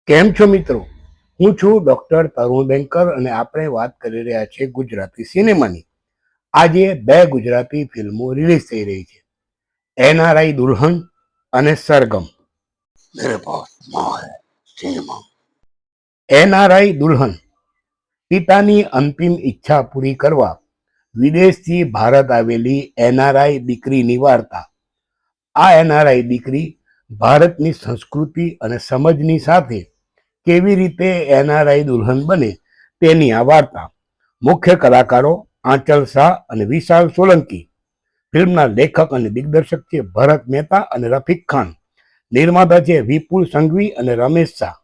કેમ છો મિત્રો? હું છું ડોક્ટર તરુણ બેંકર અને આપણે વાત કરી રહ્યા છીએ ગુજરાતી સિનેમાની. આજે બે ગુજરાતી ફિલ્મો રિલીઝ થઈ રહી છે, એનઆરઆઈ દુલ્હન અને સરગમ. એનઆરઆઈ દુલ્હન પિતાની અંતિમ ઈચ્છા પૂરી કરવા વિદેશથી ભારત આવેલી એનઆરઆઈ દીકરીની વાર્તા. આ એનઆરઆઈ દીકરી ભારતની સંસ્કૃતિ અને સમજની સાથે કેવી રીતે એનઆરઆઈ દુલ્હન બને તેની આ વાર્તા. મુખ્ય કલાકારો આંચલ શાહ અને વિશાલ સોલંકી. ફિલ્મના લેખક અને દિગ્દર્શક છે ભરત મહેતા અને રફીક ખાન. નિર્માતા છે વિપુલ સંઘવી અને રમેશ શાહ.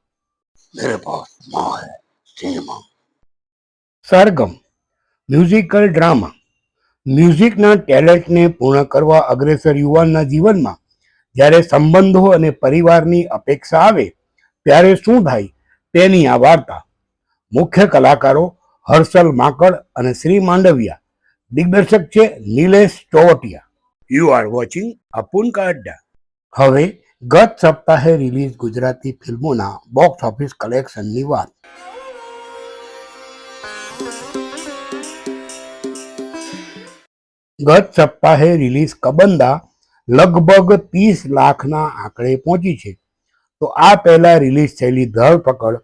Sargam musical drama. મ્યુઝિકના ટેલેન્ટને પૂર્ણ કરવા અગ્રેસર યુવાનના જીવનમાં જ્યારે સંબંધો અને પરિવારની અપેક્ષા આવે ત્યારે શું થાય તેની આ વાર્તા. મુખ્ય કલાકારો હર્ષલ માકડ અને શ્રી માંડવિયા. દિગ્દર્શક છે Nilesh Chovatiya. You are watching Apunka Adda. હવે ગત સપ્તાહે રિલીઝ ગુજરાતી ફિલ્મોના બોક્સ ઓફિસ કલેક્શનની વાત. ગત સપ્તાહે રિલીઝ કબંદા લગભગ 30 લાખના આંકડે પહોંચી છે, તો આ પહેલા રિલીઝ થયેલી ધરપકડ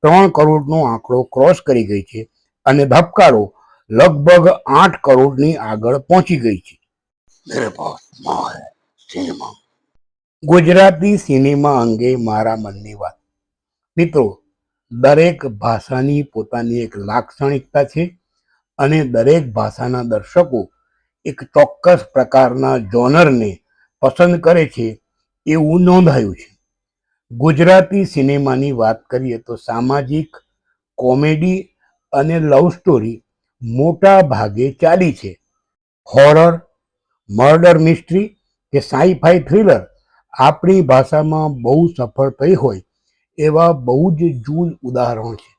3 કરોડનો આંકડો ક્રોસ કરી ગઈ છે અને ધબકારો લગભગ 8 કરોડની આગળ પહોંચી ગઈ છે. ગુજરાતી સિનેમા અંગે મારા મનની વાત. મિત્રો, દરેક ભાષાની પોતાની એક લાક્ષણિકતા છે અને દરેક ભાષાના દર્શકો એક ચોક્કસ પ્રકારના જોનરને પસંદ કરે છે એવું નોંધાયું છે. ગુજરાતી સિનેમાની વાત કરીએ તો સામાજિક, કોમેડી અને લવ સ્ટોરી મોટા ભાગે ચાલી છે. હોરર, મર્ડર મિસ્ટ્રી કે સાઈ-ફાઈ થ્રિલર આપણી ભાષામાં બહુ સફળ થઈ હોય એવા બહુ જ જૂન ઉદાહરણ છે.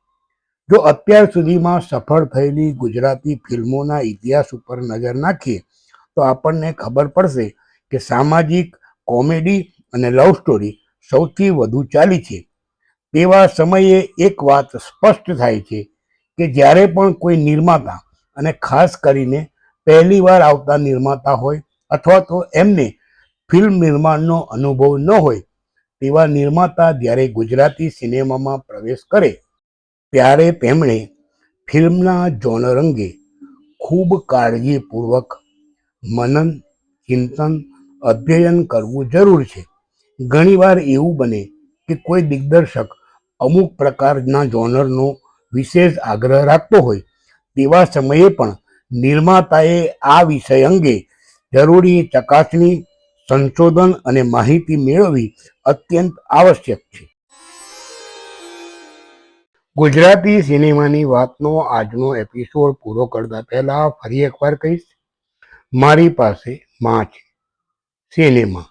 જો અત્યાર સુધીમાં સફળ થયેલી ગુજરાતી ફિલ્મોના ઇતિહાસ ઉપર નજર નાખીએ તો આપણને ખબર પડશે કે સામાજિક, કોમેડી અને લવ સ્ટોરી સૌથી વધુ ચાલી છે. તેવા સમયે એક વાત સ્પષ્ટ થાય છે કે જ્યારે પણ કોઈ નિર્માતા, અને ખાસ કરીને પહેલી વાર આવતા નિર્માતા હોય અથવા તો એમને ફિલ્મ નિર્માણનો અનુભવ ન હોય તેવા નિર્માતા જ્યારે ગુજરાતી સિનેમામાં પ્રવેશ કરે ત્યારે તેમણે ફિલ્મના જોનર અંગે ખૂબ કાળજીપૂર્વક મનન, ચિંતન, અધ્યયન કરવું જરૂર છે. ઘણીવાર એવું બને કે કોઈ દિગ્દર્શક અમુક પ્રકારના જોનરનો વિશેષ આગ્રહ રાખતો હોય તેવા સમયે પણ નિર્માતાએ આ વિષય અંગે જરૂરી ચકાસણી, સંશોધન અને માહિતી મેળવવી અત્યંત આવશ્યક છે. ગુજરાતી સિનેમાની વાતનો આજનો એપિસોડ પૂરો કરતા પહેલા ફરી એકવાર કહીશ, મારી પાસે માં છે સિનેમા.